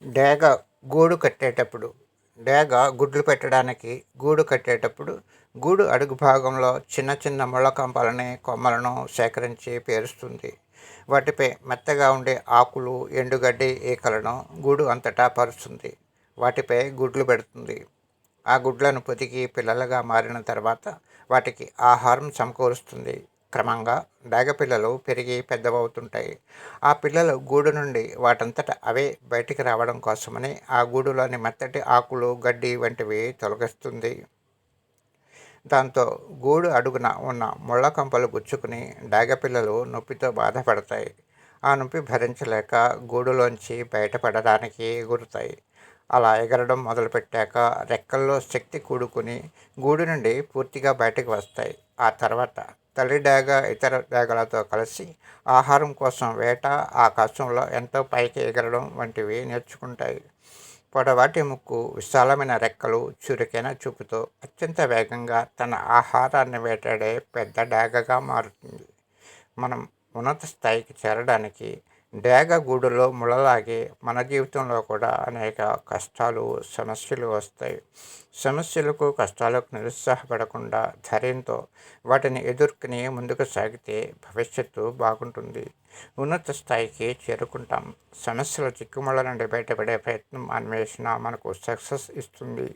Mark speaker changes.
Speaker 1: డేగ గూడు కట్టేటప్పుడు డేగ గుడ్లు పెట్టడానికి గూడు కట్టేటప్పుడు గూడు అడుగు భాగంలో చిన్న చిన్న ముళ్ళ కంపలని కొమ్మలను సేకరించి పేరుస్తుంది. వాటిపై మెత్తగా ఉండే ఆకులు ఎండుగడ్డి ఈకలను గూడు అంతటా పరుస్తుంది. వాటిపై గుడ్లు పెడుతుంది. ఆ గుడ్లను పొదిగి పిల్లలుగా మారిన తర్వాత వాటికి ఆహారం సమకూరుస్తుంది. క్రమంగా డేగపిల్లలు పెరిగి పెద్దవవుతుంటాయి. ఆ పిల్లలు గూడు నుండి వాటంతట అవే బయటికి రావడం కోసమని ఆ గూడులోని మెత్తటి ఆకులు గడ్డి వంటివి తొలగిస్తుంది. దాంతో గూడు అడుగున ఉన్న ముళ్ళ కంపలు గుచ్చుకుని డేగపిల్లలు నొప్పితో బాధపడతాయి. ఆ నొప్పి భరించలేక గూడులోంచి బయటపడడానికి ఎగురుతాయి. అలా ఎగరడం మొదలుపెట్టాక రెక్కల్లో శక్తి కూడుకుని గూడు నుండి పూర్తిగా బయటకు వస్తాయి. ఆ తర్వాత తల్లి డేగ ఇతర డేగలతో కలిసి ఆహారం కోసం వేట, ఆకాశంలో ఎంతో పైకి ఎగరడం వంటివి నేర్చుకుంటాయి. పొడవాటి ముక్కు, విశాలమైన రెక్కలు, చురుకైన చూపుతో అత్యంత వేగంగా తన ఆహారాన్ని వేటాడే పెద్ద డేగగా మారుతుంది. మనం ఉన్నత స్థాయికి చేరడానికి డేగ గూడులో ముళ్ళలాగే మన జీవితంలో కూడా అనేక కష్టాలు, సమస్యలు వస్తాయి. సమస్యలకు, కష్టాలకు నిరుత్సాహపడకుండా ధైర్యంతో వాటిని ఎదుర్కొని ముందుకు సాగితే భవిష్యత్తు బాగుంటుంది. ఉన్నత స్థాయికి చేరుకుంటాం. సమస్యల చిక్కుముళ్ళ నుండి బయటపడే ప్రయత్నం, అన్వేషణ మనకు సక్సెస్ ఇస్తుంది.